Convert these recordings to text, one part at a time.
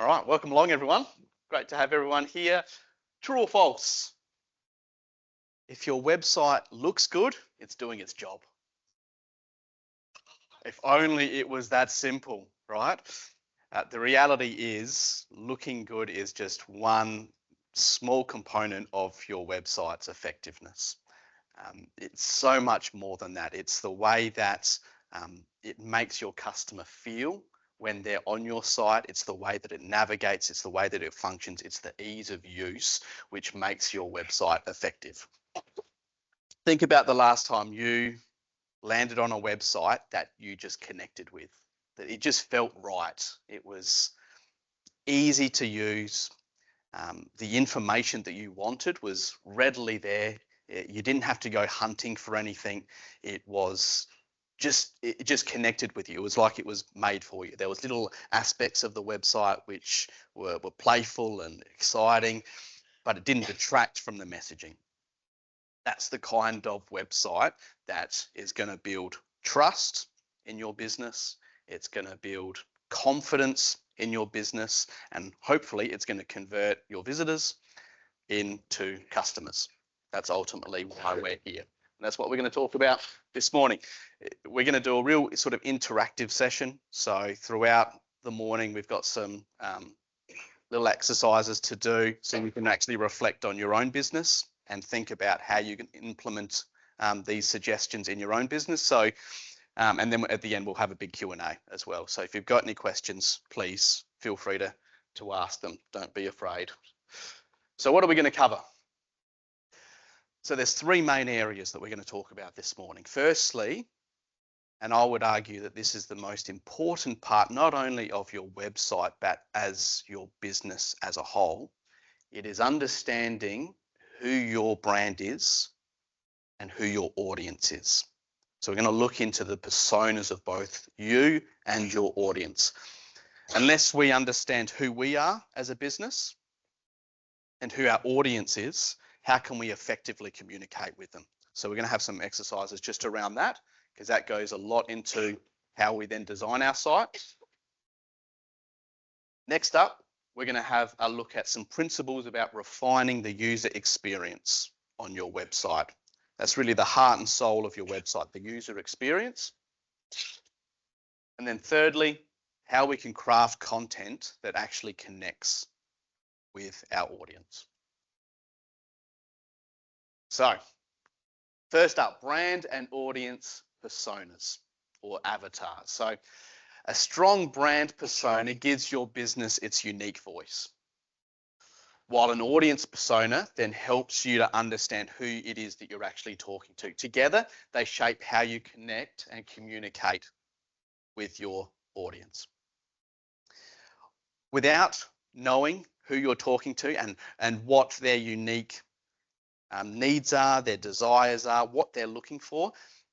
All right, welcome along everyone. Great to have everyone here. True or false? If your website looks good, it's doing its job. If only it was that simple, right? The reality is looking good is just one small component of your website's effectiveness. It's so much more than that. It's the way that it makes your customer feel when they're on your site. It's the way that it navigates. It's the way that it functions. It's the ease of use which makes your website effective. Think about the last time you landed on a website that you just connected with, that it just felt right. It was easy to use. The information that you wanted was readily there. You didn't have to go hunting for anything. It just connected with you. It was like it was made for you. There was little aspects of the website which were playful and exciting, but it didn't detract from the messaging. That's the kind of website that is going to build trust in your business. It's going to build confidence in your business, and hopefully it's going to convert your visitors into customers. That's ultimately why we're here. And that's what we're going to talk about this morning. We're going to do a real sort of interactive session. So throughout the morning, we've got some little exercises to do so you can actually reflect on your own business and think about how you can implement these suggestions in your own business. So, and then at the end, we'll have a big Q&A as well. So if you've got any questions, please feel free to ask them. Don't be afraid. So what are we going to cover? So there's three main areas that we're going to talk about this morning. Firstly, and I would argue that this is the most important part, not only of your website, but as your business as a whole, it is understanding who your brand is and who your audience is. So we're going to look into the personas of both you and your audience. Unless we understand who we are as a business and who our audience is, how can we effectively communicate with them? So we're going to have some exercises just around that, because that goes a lot into how we then design our site. Next up, we're going to have a look at some principles about refining the user experience on your website. That's really the heart and soul of your website, the user experience. And then thirdly, how we can craft content that actually connects with our audience. So first up, brand and audience personas or avatars. So a strong brand persona gives your business its unique voice, while an audience persona then helps you to understand who it is that you're actually talking to. Together, they shape how you connect and communicate with your audience. Without knowing who you're talking to and what their unique needs are, their desires are, what they're looking for,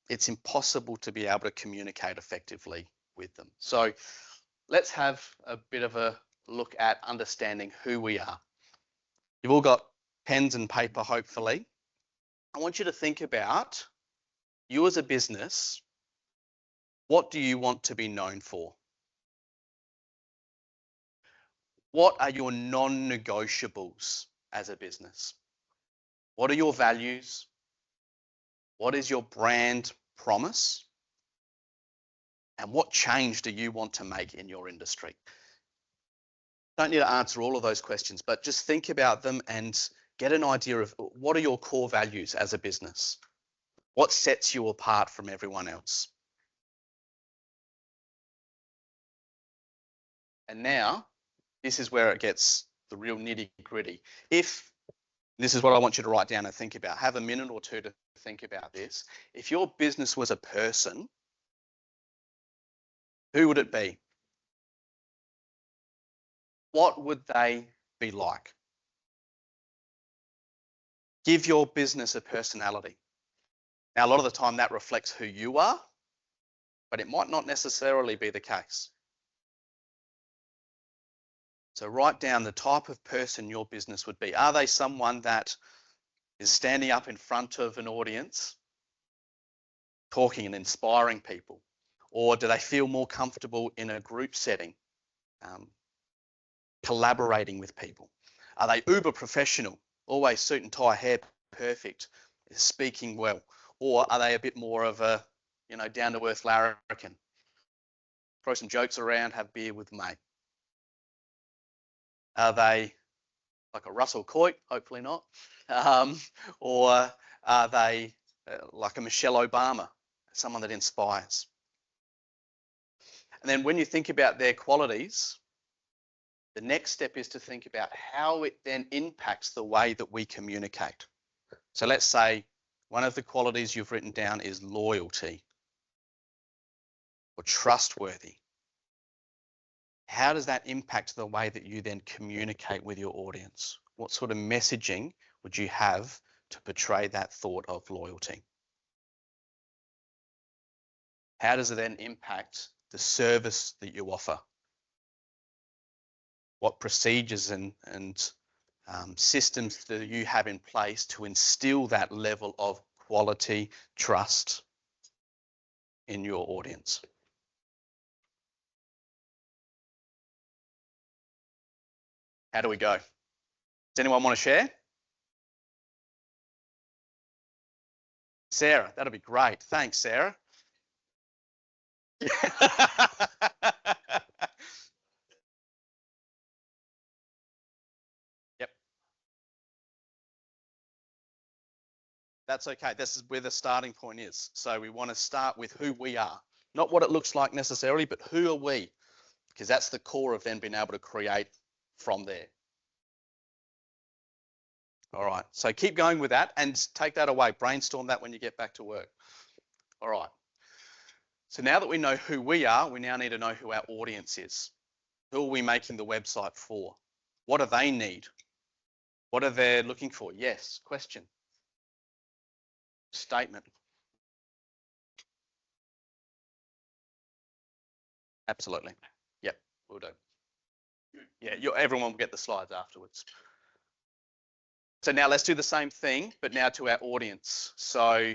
it's impossible to be able to communicate effectively with them. So let's have a bit of a look at understanding who we are. You've all got pens and paper, hopefully. I want you to think about you as a business. What do you want to be known for? What are your non-negotiables as a business? What are your values? What is your brand promise? And what change do you want to make in your industry? Don't need to answer all of those questions, but just think about them and get an idea of what are your core values as a business? What sets you apart from everyone else? And now, this is where it gets the real nitty-gritty. This is what I want you to write down and think about. Have a minute or two to think about this. If your business was a person, who would it be? What would they be like? Give your business a personality. Now, a lot of the time that reflects who you are, but it might not necessarily be the case. So write down the type of person your business would be. Are they someone that is standing up in front of an audience, talking and inspiring people? Or do they feel more comfortable in a group setting, collaborating with people? Are they uber professional, always suit and tie, hair perfect, speaking well? Or are they a bit more of a, down to earth larrikin? Throw some jokes around, have beer with mate. Are they like a Russell Coit? Hopefully not. Or are they like a Michelle Obama, someone that inspires? And then when you think about their qualities, the next step is to think about how it then impacts the way that we communicate. So let's say one of the qualities you've written down is loyalty or trustworthy. How does that impact the way that you then communicate with your audience? What sort of messaging would you have to portray that thought of loyalty? How does it then impact the service that you offer? What procedures and systems do you have in place to instill that level of quality, trust in your audience? How do we go? Does anyone want to share? Sarah, that'll be great. Thanks, Sarah. Yep. That's okay. This is where the starting point is. So we want to start with who we are, not what it looks like necessarily, but who are we? Because that's the core of then being able to create from there. All right. So keep going with that and take that away. Brainstorm that when you get back to work. All right. So now that we know who we are, we now need to know who our audience is. Who are we making the website for? What do they need? What are they looking for? Yes. Question. Statement. Absolutely. Yep. We'll do. Yeah. Everyone will get the slides afterwards. So now let's do the same thing, but now to our audience. So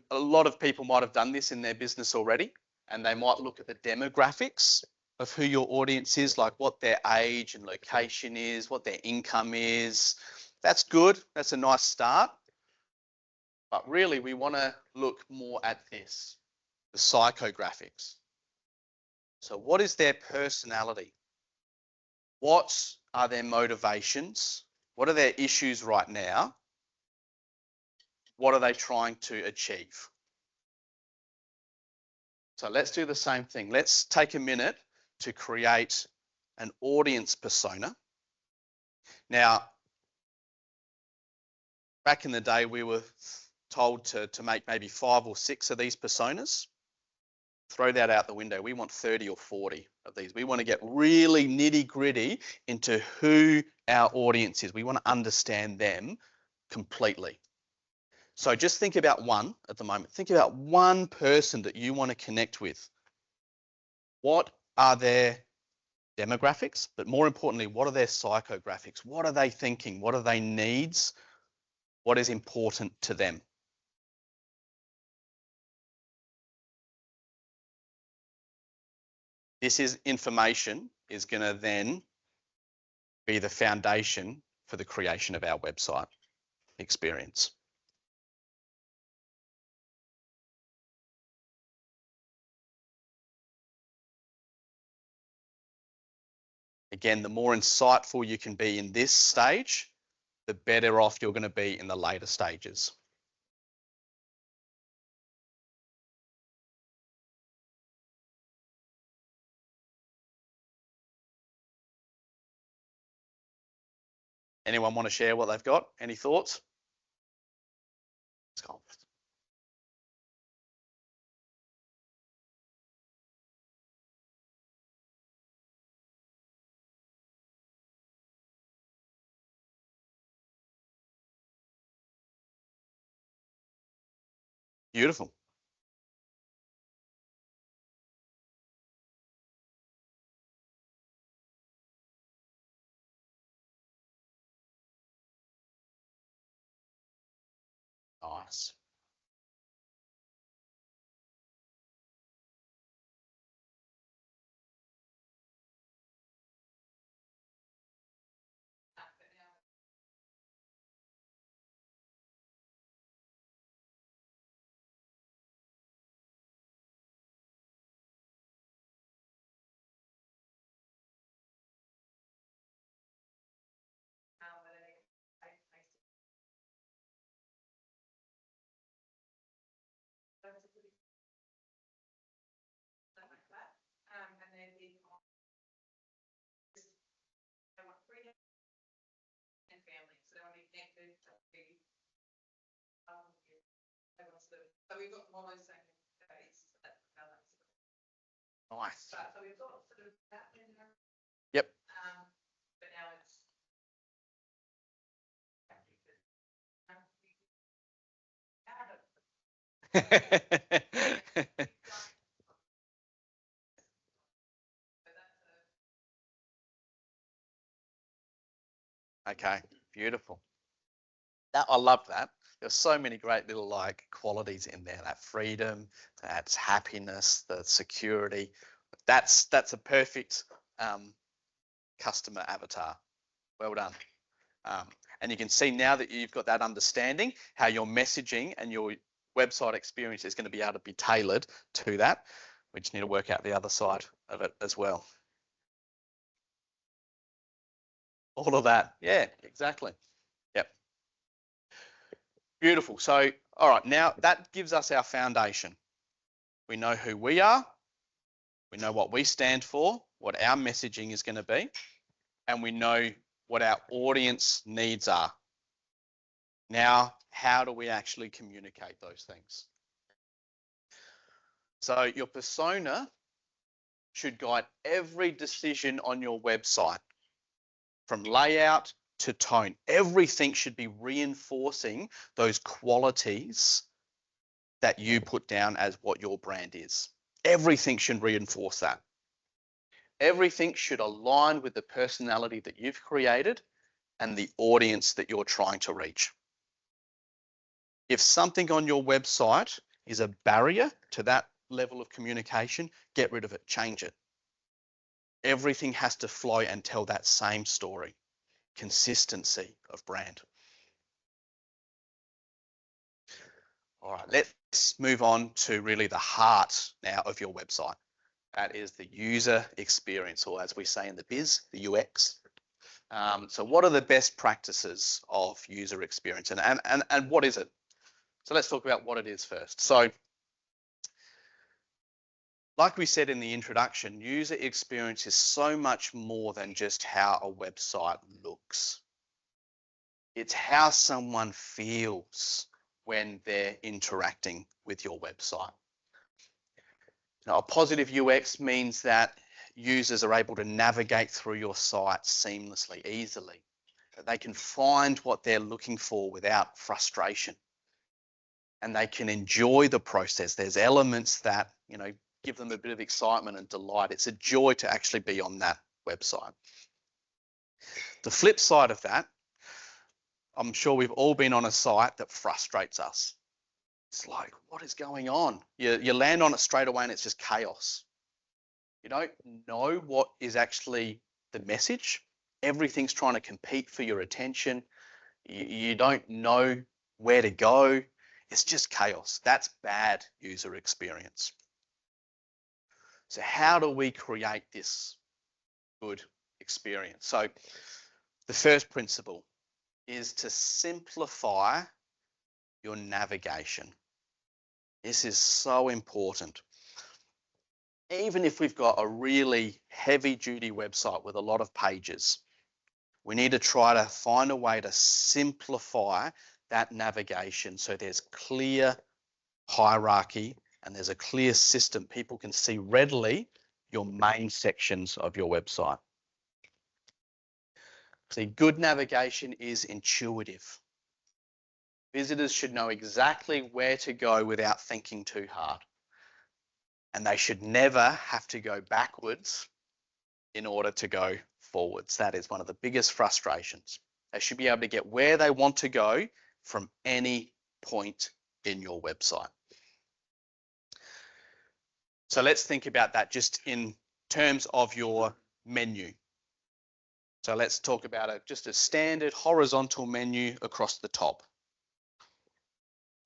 a lot of people might have done this in their business already, and they might look at the demographics of who your audience is, like what their age and location is, what their income is. That's good. That's a nice start. But really, we want to look more at this, the psychographics. So what is their personality? What are their motivations? What are their issues right now? What are they trying to achieve? So let's do the same thing. Let's take a minute to create an audience persona. Now, back in the day, we were told to make maybe 5 or 6 of these personas. Throw that out the window. We want 30 or 40 of these. We want to get really nitty gritty into who our audience is. We want to understand them completely. So just think about one at the moment. Think about one person that you want to connect with. What are their demographics? But more importantly, what are their psychographics? What are they thinking? What are their needs? What is important to them? This information is going to then be the foundation for the creation of our website experience. Again, the more insightful you can be in this stage, the better off you're going to be in the later stages. Anyone want to share what they've got? Any thoughts? Let's go. Beautiful. Nice. So we've got mono saying days. Nice. So we've got sort of that in there. Yep. But now it's Okay, beautiful. That, I love that. There's so many great little like qualities in there. That freedom, that's happiness, the security. That's a perfect customer avatar. Well done. And you can see now that you've got that understanding how your messaging and your website experience is going to be able to be tailored to that. We just need to work out the other side of it as well. All of that. Yeah, exactly. Yep. Beautiful. So, all right, now that gives us our foundation. We know who we are. We know what we stand for, what our messaging is going to be, and we know what our audience needs are. Now, how do we actually communicate those things? So your persona should guide every decision on your website, from layout to tone. Everything should be reinforcing those qualities that you put down as what your brand is. Everything should reinforce that. Everything should align with the personality that you've created and the audience that you're trying to reach. If something on your website is a barrier to that level of communication, get rid of it, change it. Everything has to flow and tell that same story. Consistency of brand. All right, let's move on to really the heart now of your website. That is the user experience, or as we say in the biz, the UX. So what are the best practices of user experience, and what is it? So let's talk about what it is first. So like we said in the introduction, user experience is so much more than just how a website looks. It's how someone feels when they're interacting with your website. Now, a positive UX means that users are able to navigate through your site seamlessly, easily. They can find what they're looking for without frustration, and they can enjoy the process. There's elements that, you know, give them a bit of excitement and delight. It's a joy to actually be on that website. The flip side of that, I'm sure we've all been on a site that frustrates us. It's like, what is going on? You land on it straight away and it's just chaos. You don't know what is actually the message. Everything's trying to compete for your attention. You don't know where to go. It's just chaos. That's bad user experience. So how do we create this good experience? So the first principle is to simplify your navigation. This is so important. Even if we've got a really heavy duty website with a lot of pages, we need to try to find a way to simplify that navigation so there's clear hierarchy and there's a clear system. People can see readily your main sections of your website. See, good navigation is intuitive. Visitors should know exactly where to go without thinking too hard. And they should never have to go backwards in order to go forwards. That is one of the biggest frustrations. They should be able to get where they want to go from any point in your website. So let's think about that just in terms of your menu. So let's talk about just a standard horizontal menu across the top.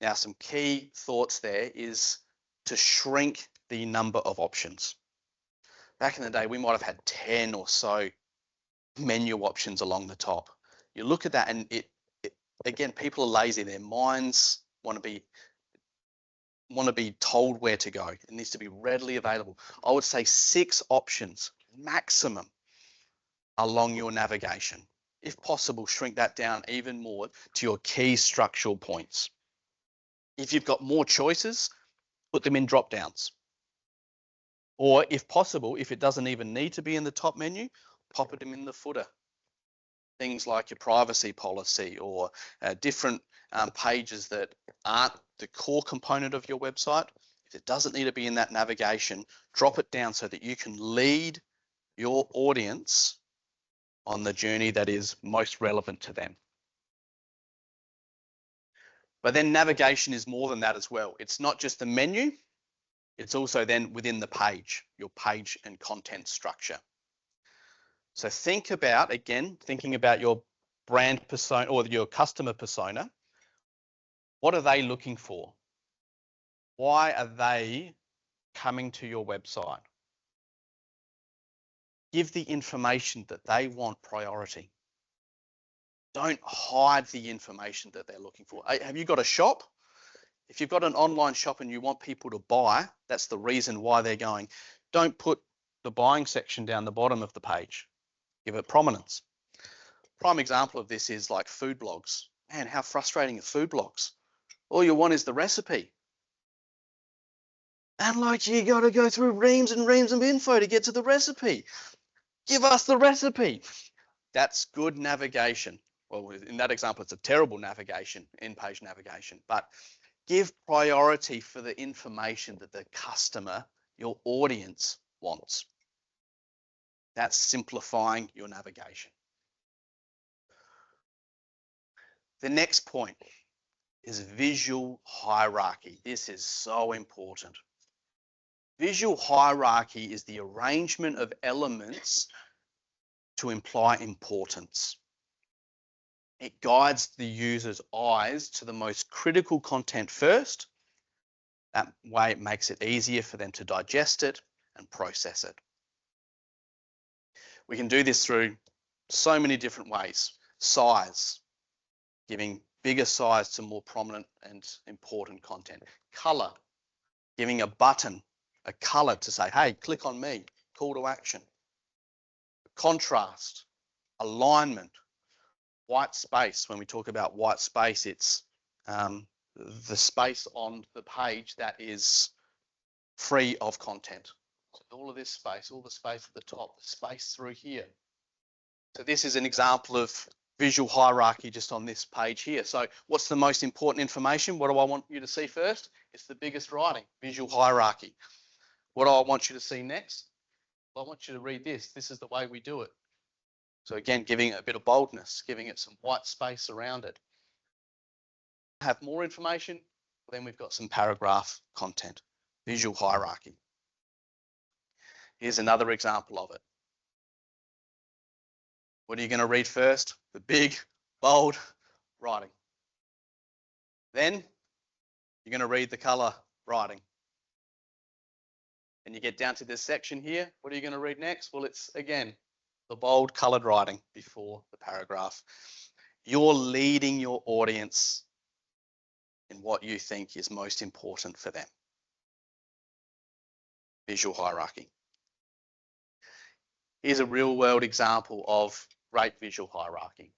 Now, some key thoughts there is to shrink the number of options. Back in the day, we might have had 10 or so menu options along the top. You look at that and again, people are lazy. Their minds want to be told where to go. It needs to be readily available. I would say 6 options maximum along your navigation. If possible, shrink that down even more to your key structural points. If you've got more choices, put them in drop downs. Or if possible, if it doesn't even need to be in the top menu, pop it in the footer. Things like your privacy policy or different pages that aren't the core component of your website. If it doesn't need to be in that navigation, drop it down so that you can lead your audience on the journey that is most relevant to them. But then navigation is more than that as well. It's not just the menu, it's also then within the page, your page and content structure. So think about, again, thinking about your brand persona or your customer persona. What are they looking for? Why are they coming to your website? Give the information that they want priority. Don't hide the information that they're looking for. Have you got a shop? If you've got an online shop and you want people to buy, that's the reason why they're going. Don't put the buying section down the bottom of the page. Give it prominence. Prime example of this is like food blogs. Man, how frustrating are food blogs? All you want is the recipe. And like you got to go through reams and reams of info to get to the recipe. Give us the recipe. That's good navigation. Well, in that example, it's a terrible navigation, in-page navigation, but give priority for the information that the customer, your audience, wants. That's simplifying your navigation. The next point is visual hierarchy. This is so important. Visual hierarchy is the arrangement of elements to imply importance. It guides the user's eyes to the most critical content first. That way it makes it easier for them to digest it and process it. We can do this through so many different ways. Size, giving bigger size to more prominent and important content. Color, giving a button, a color to say, hey, click on me, call to action. Contrast, alignment, white space. When we talk about white space, it's the space on the page that is free of content. So all of this space, all the space at the top, the space through here. So this is an example of visual hierarchy just on this page here. So what's the most important information? What do I want you to see first? It's the biggest writing, visual hierarchy. What do I want you to see next? Well, I want you to read this. This is the way we do it. So again, giving it a bit of boldness, giving it some white space around it. Have more information, then we've got some paragraph content, visual hierarchy. Here's another example of it. What are you going to read first? The big, bold writing. Then you're going to read the color writing. And you get down to this section here. What are you going to read next? Well, it's again, the bold colored writing before the paragraph. You're leading your audience in what you think is most important for them. Visual hierarchy. Here's a real world example of great visual hierarchy.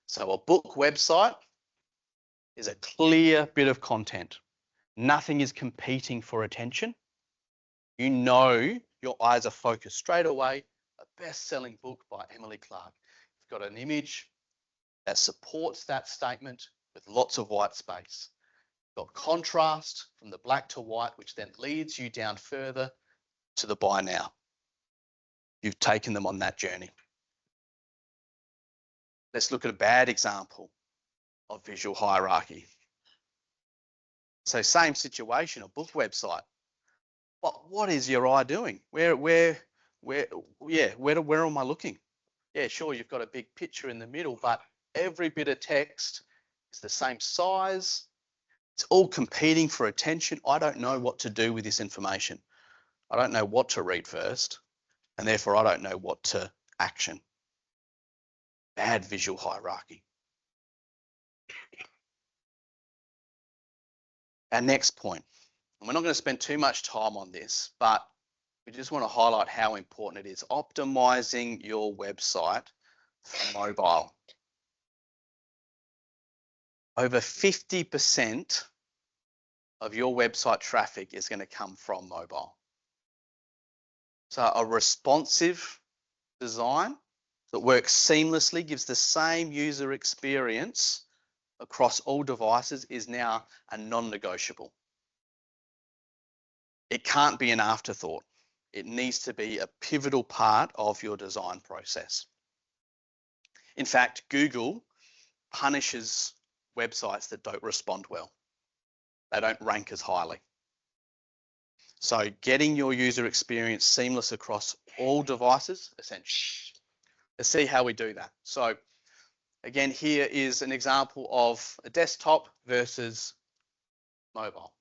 So a book website is a clear bit of content. Nothing is competing for attention. You know your eyes are focused straight away. A best-selling book by Emily Clark. You've got an image that supports that statement with lots of white space. You've got contrast from the black to white, which then leads you down further to the buy now. You've taken them on that journey. Let's look at a bad example of visual hierarchy. So same situation, a book website. What is your eye doing? Where am I looking? Yeah, sure, you've got a big picture in the middle, but every bit of text is the same size. It's all competing for attention. I don't know what to do with this information. I don't know what to read first, and therefore I don't know what to action. Bad visual hierarchy. Our next point, and we're not going to spend too much time on this, but we just want to highlight how important it is. Optimizing your website for mobile. Over 50% of your website traffic is going to come from mobile. So a responsive design that works seamlessly, gives the same user experience across all devices is now a non-negotiable. It can't be an afterthought. It needs to be a pivotal part of your design process. In fact, Google punishes websites that don't respond well. They don't rank as highly. So getting your user experience seamless across all devices, essential. Let's see how we do that. So again, here is an example of a desktop versus mobile.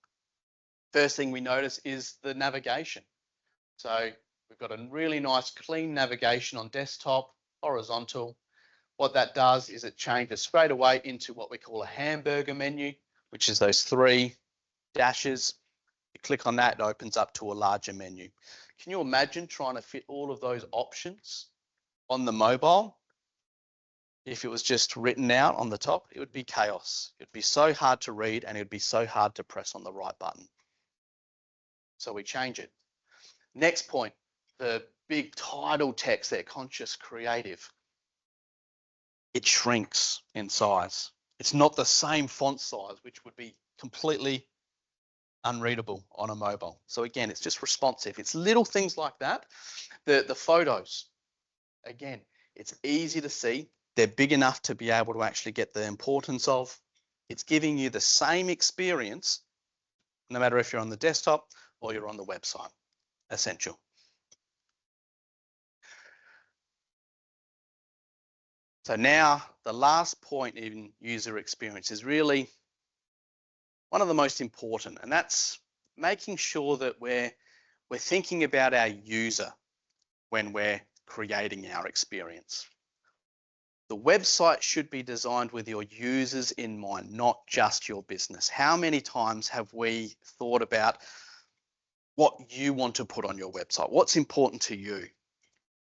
First thing we notice is the navigation. So we've got a really nice clean navigation on desktop, horizontal. What that does is it changes straight away into what we call a hamburger menu, which is those 3 dashes. You click on that, it opens up to a larger menu. Can you imagine trying to fit all of those options on the mobile? If it was just written out on the top, it would be chaos. It would be so hard to read and it would be so hard to press on the right button. So we change it. Next point, the big title text there, conscious creative. It shrinks in size. It's not the same font size, which would be completely unreadable on a mobile. So again, it's just responsive. It's little things like that. The photos, again, it's easy to see. They're big enough to be able to actually get the importance of. It's giving you the same experience, no matter if you're on the desktop or you're on the website. Essential. So now the last point in user experience is really one of the most important, and that's making sure that we're thinking about our user when we're creating our experience. The website should be designed with your users in mind, not just your business. How many times have we thought about what you want to put on your website? What's important to you?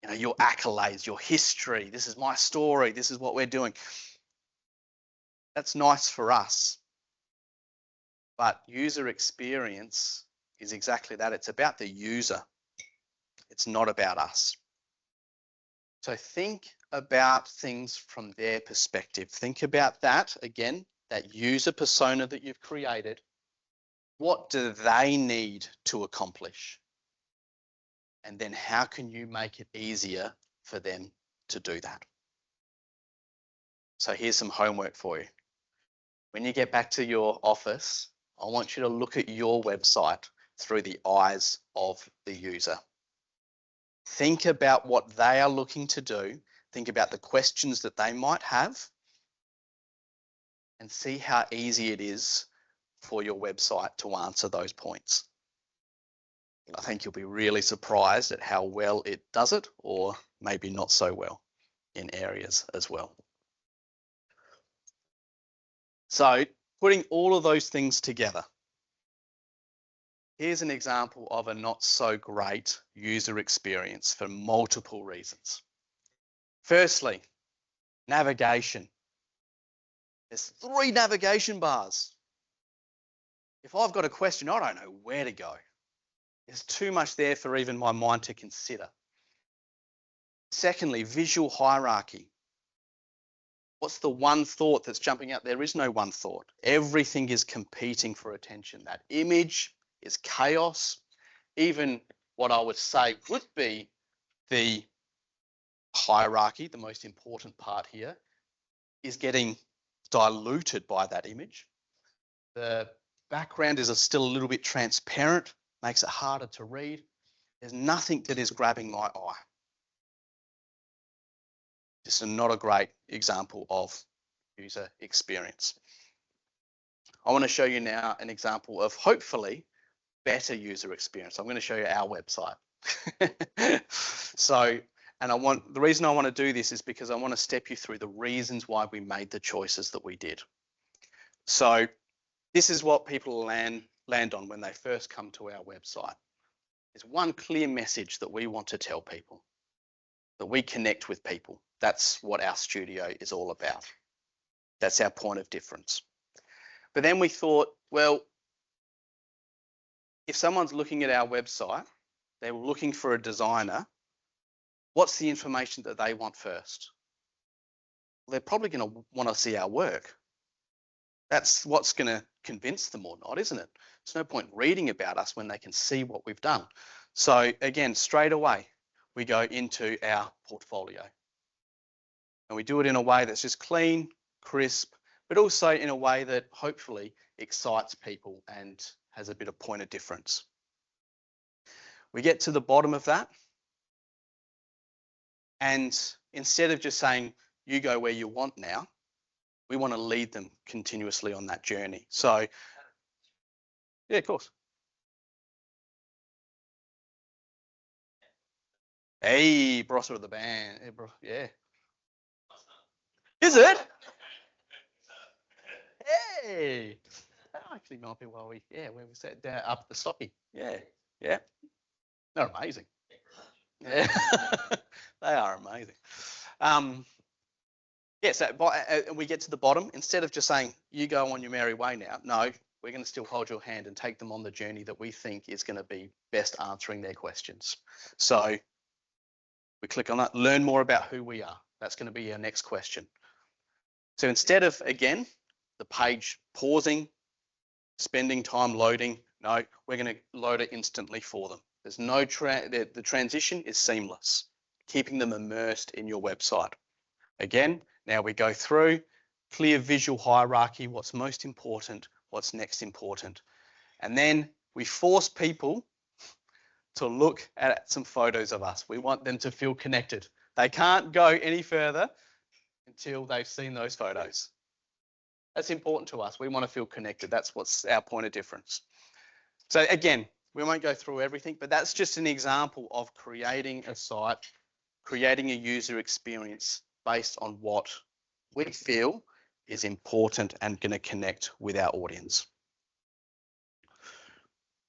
You know, your accolades, your history. This is my story. This is what we're doing. That's nice for us. But user experience is exactly that. It's about the user. It's not about us. So think about things from their perspective. Think about that, again, that user persona that you've created. What do they need to accomplish? And then how can you make it easier for them to do that? So here's some homework for you. When you get back to your office, I want you to look at your website through the eyes of the user. Think about what they are looking to do. Think about the questions that they might have and see how easy it is for your website to answer those points. I think you'll be really surprised at how well it does it, or maybe not so well in areas as well. So putting all of those things together, here's an example of a not so great user experience for multiple reasons. Firstly, navigation. There's 3 navigation bars. If I've got a question, I don't know where to go. There's too much there for even my mind to consider. Secondly, visual hierarchy. What's the one thought that's jumping out? There is no one thought. Everything is competing for attention. That image is chaos. Even what I would say would be the hierarchy, the most important part here, is getting diluted by that image. The background is still a little bit transparent, makes it harder to read. There's nothing that is grabbing my eye. This is not a great example of user experience. I want to show you now an example of hopefully better user experience. I'm going to show you our website. The reason I want to do this is because I want to step you through the reasons why we made the choices that we did. So this is what people land on when they first come to our website. There's one clear message that we want to tell people, that we connect with people. That's what our studio is all about. That's our point of difference. But then we thought, well, if someone's looking at our website, they're looking for a designer, what's the information that they want first? They're probably going to want to see our work. That's what's going to convince them or not, isn't it? There's no point reading about us when they can see what we've done. So again, straight away, we go into our portfolio. And we do it in a way that's just clean, crisp, but also in a way that hopefully excites people and has a bit of point of difference. We get to the bottom of that. And instead of just saying, you go where you want now, we want to lead them continuously on that journey. So, yeah, of course. Hey, Barossa of the band. Yeah. Is it? Hey. That actually might be where we sat down up the stocky. Yeah. Yeah. They're amazing. Yeah. They are amazing. Yeah, so we get to the bottom. Instead of just saying, you go on your merry way now, no, we're going to still hold your hand and take them on the journey that we think is going to be best answering their questions. So we click on that, learn more about who we are. That's going to be our next question. So instead of, again, the page pausing, spending time loading, no, we're going to load it instantly for them. There's no, the transition is seamless, keeping them immersed in your website. Again, now we go through, clear visual hierarchy, what's most important, what's next important. And then we force people to look at some photos of us. We want them to feel connected. They can't go any further until they've seen those photos. That's important to us. We want to feel connected. That's what's our point of difference. So again, we won't go through everything, but that's just an example of creating a site, creating a user experience based on what we feel is important and going to connect with our audience.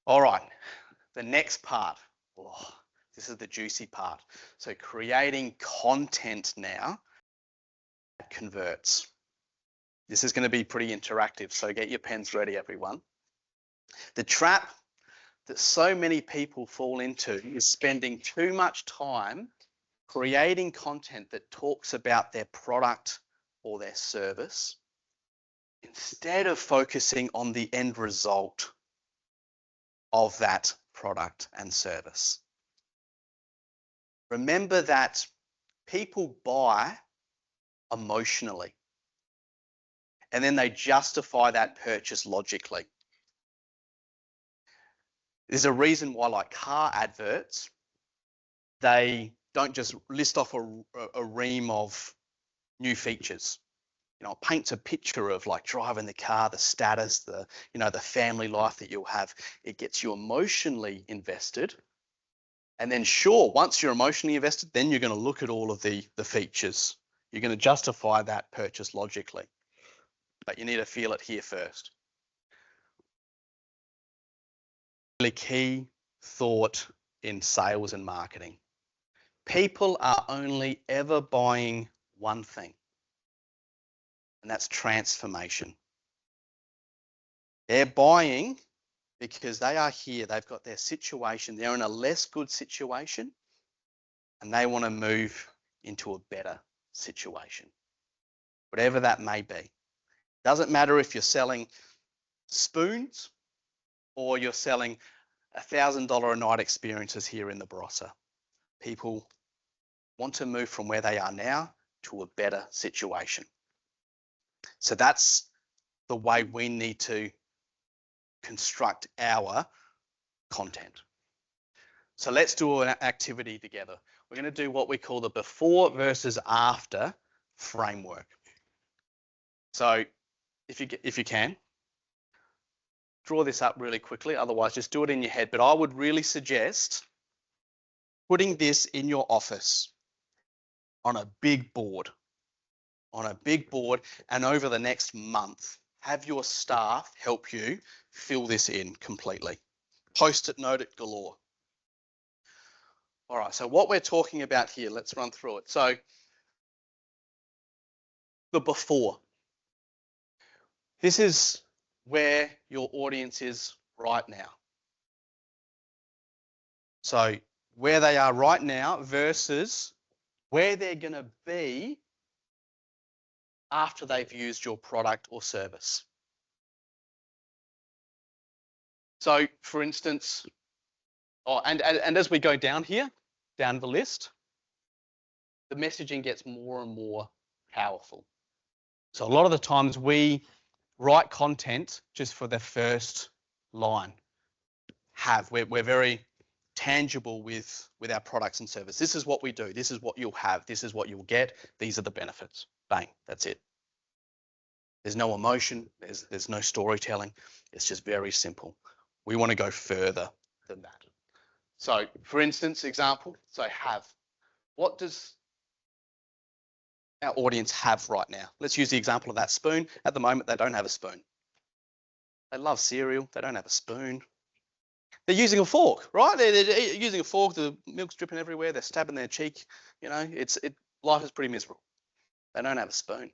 All right, the next part. Oh, this is the juicy part. So creating content now that converts. This is going to be pretty interactive, so get your pens ready, everyone. The trap that so many people fall into is spending too much time creating content that talks about their product or their service instead of focusing on the end result of that product and service. Remember that people buy emotionally and then they justify that purchase logically. There's a reason why, like car adverts, they don't just list off a ream of new features. You know, it paints a picture of like driving the car, the status, the family life that you'll have. It gets you emotionally invested. And then sure, once you're emotionally invested, then you're going to look at all of the features. You're going to justify that purchase logically. But you need to feel it here first. Really key thought in sales and marketing. People are only ever buying one thing, and that's transformation. They're buying because they are here, they've got their situation, they're in a less good situation, and they want to move into a better situation, whatever that may be. Doesn't matter if you're selling spoons or you're selling $1,000 a night experiences here in the Barossa. People want to move from where they are now to a better situation. So that's the way we need to construct our content. So let's do an activity together. We're going to do what we call the before versus after framework. So if you can, draw this up really quickly, otherwise just do it in your head. But I would really suggest putting this in your office on a big board, and over the next month, have your staff help you fill this in completely. Post-it note it galore. All right, so what we're talking about here, let's run through it. So the before. This is where your audience is right now. So where they are right now versus where they're going to be after they've used your product or service. So for instance, and as we go down here, down the list, the messaging gets more and more powerful. So a lot of the times we write content just for the first line. We're very tangible with our products and services. This is what we do. This is what you'll have. This is what you'll get. These are the benefits. Bang, that's it. There's no emotion. There's no storytelling. It's just very simple. We want to go further than that. So for instance, example, so have. What does our audience have right now? Let's use the example of that spoon. At the moment, they don't have a spoon. They love cereal. They don't have a spoon. They're using a fork, right? They're using a fork. The milk's dripping everywhere. They're stabbing their cheek. You know, life is pretty miserable. They don't have a spoon.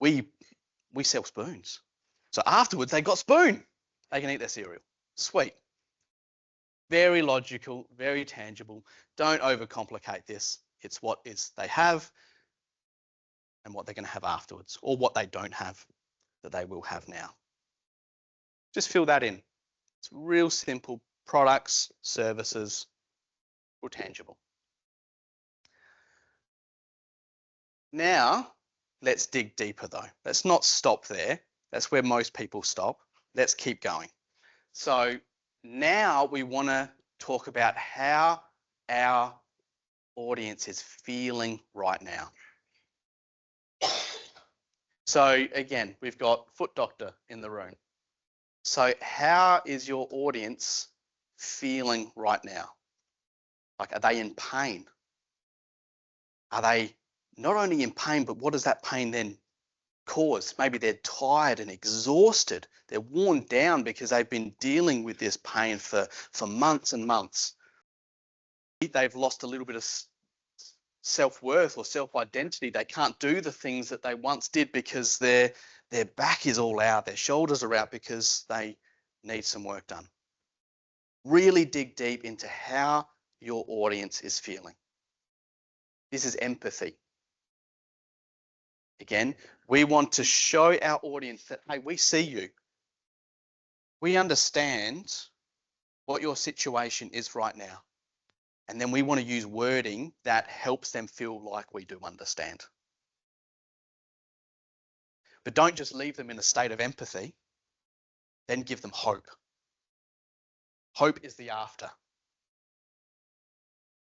We sell spoons. So afterwards, they got spoon. They can eat their cereal. Sweet. Very logical, very tangible. Don't overcomplicate this. It's what they have and what they're going to have afterwards, or what they don't have that they will have now. Just fill that in. It's real simple. Products, services, real tangible. Now, let's dig deeper though. Let's not stop there. That's where most people stop. Let's keep going. So now we want to talk about how our audience is feeling right now. So again, we've got Foot Doctor in the room. So how is your audience feeling right now? Like, are they in pain? Are they not only in pain, but what does that pain then cause? Maybe they're tired and exhausted. They're worn down because they've been dealing with this pain for months and months. They've lost a little bit of self-worth or self-identity. They can't do the things that they once did because their back is all out, their shoulders are out because they need some work done. Really dig deep into how your audience is feeling. This is empathy. Again, we want to show our audience that, hey, we see you. We understand what your situation is right now. And then we want to use wording that helps them feel like we do understand. But don't just leave them in a state of empathy, then give them hope. Hope is the after.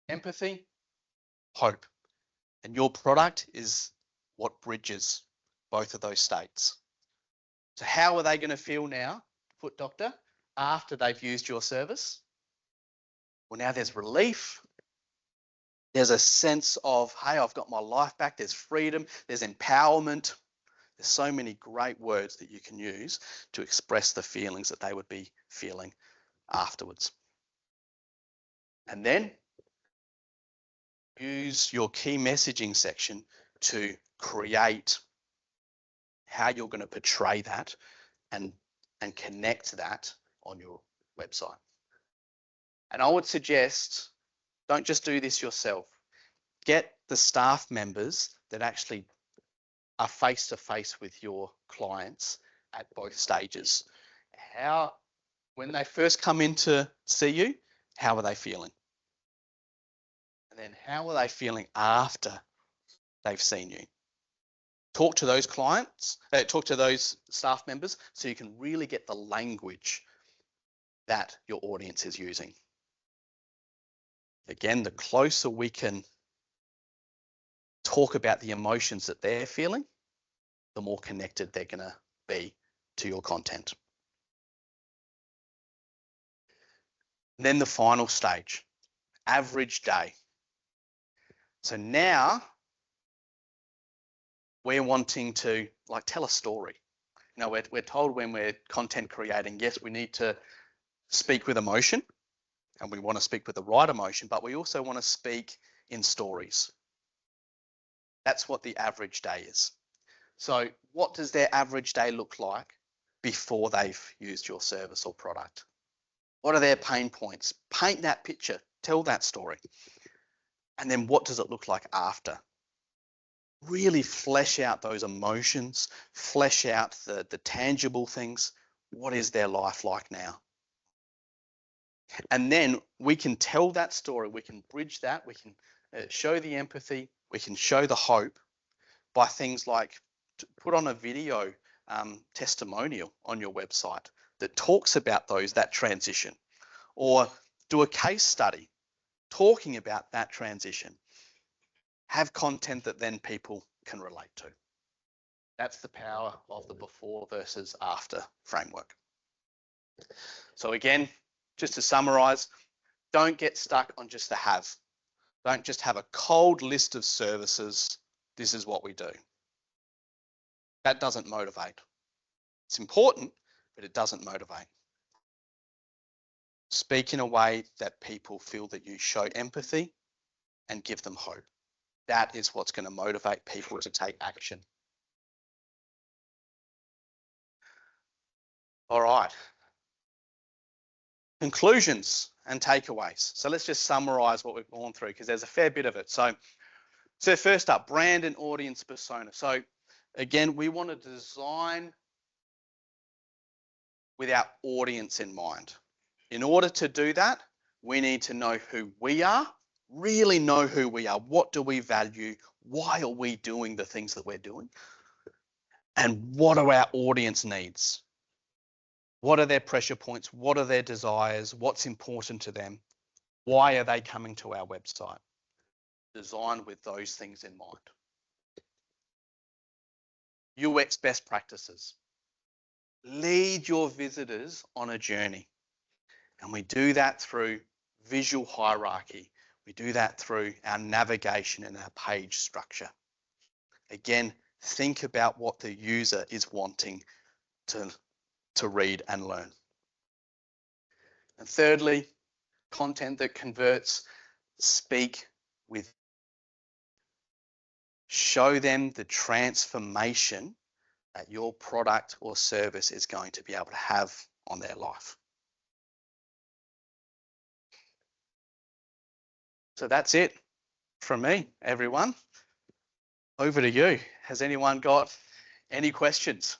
Empathy, hope. And your product is what bridges both of those states. So how are they going to feel now, Foot Doctor, after they've used your service? Well, now there's relief. There's a sense of, hey, I've got my life back. There's freedom. There's empowerment. There's so many great words that you can use to express the feelings that they would be feeling afterwards. And then use your key messaging section to create how you're going to portray that and connect that on your website. And I would suggest, don't just do this yourself. Get the staff members that actually are face-to-face with your clients at both stages. When they first come in to see you, how are they feeling? And then how are they feeling after they've seen you? Talk to those clients, talk to those staff members so you can really get the language that your audience is using. Again, the closer we can talk about the emotions that they're feeling, the more connected they're going to be to your content. And then the final stage, average day. So now we're wanting to tell a story. You know, we're told when we're content creating, yes, we need to speak with emotion and we want to speak with the right emotion, but we also want to speak in stories. That's what the average day is. So what does their average day look like before they've used your service or product? What are their pain points? Paint that picture, tell that story. And then what does it look like after? Really flesh out those emotions, flesh out the tangible things. What is their life like now? And then we can tell that story, we can bridge that, we can show the empathy, we can show the hope by things like put on a video testimonial on your website that talks about that transition, or do a case study talking about that transition. Have content that then people can relate to. That's the power of the before versus after framework. So again, just to summarize, don't get stuck on just the have. Don't just have a cold list of services. This is what we do. That doesn't motivate. It's important, but it doesn't motivate. Speak in a way that people feel that you show empathy and give them hope. That is what's going to motivate people to take action. All right. Conclusions and takeaways. So let's just summarize what we've gone through, because there's a fair bit of it. So first up, brand and audience persona. So again, we want to design with our audience in mind. In order to do that, we need to know who we are, really know who we are. What do we value? Why are we doing the things that we're doing? And what are our audience needs? What are their pressure points? What are their desires? What's important to them? Why are they coming to our website? Design with those things in mind. UX best practices. Lead your visitors on a journey. And we do that through visual hierarchy. We do that through our navigation and our page structure. Again, think about what the user is wanting to read and learn. And thirdly, content that converts. Speak with. Show them the transformation that your product or service is going to be able to have on their life. So that's it from me, everyone. Over to you. Has anyone got any questions?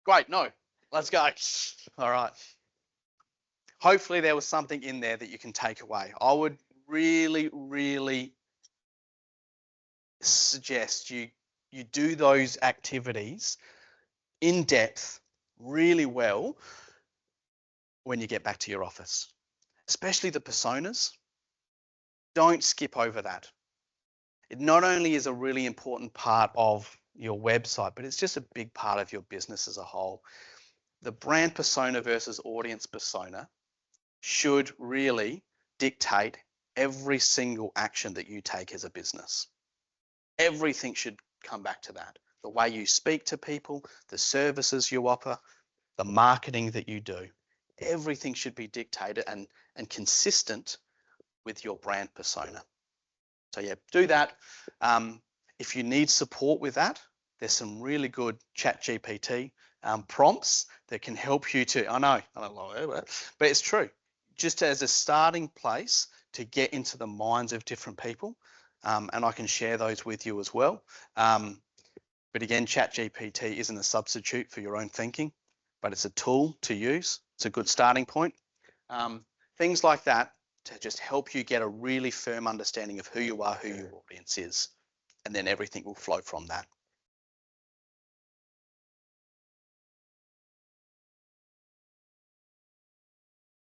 Great, no, let's go. All right. Hopefully there was something in there that you can take away. I would really, really suggest you do those activities in depth really well when you get back to your office, especially the personas. Don't skip over that. It not only is a really important part of your website, but it's just a big part of your business as a whole. The brand persona versus audience persona should really dictate every single action that you take as a business. Everything should come back to that. The way you speak to people, the services you offer, the marketing that you do, everything should be dictated and consistent with your brand persona. So yeah, do that. If you need support with that, there's some really good ChatGPT prompts that can help you to, I don't know, but it's true. Just as a starting place to get into the minds of different people, and I can share those with you as well. But again, ChatGPT isn't a substitute for your own thinking, but it's a tool to use. It's a good starting point. Things like that to just help you get a really firm understanding of who you are, who your audience is, and then everything will flow from that.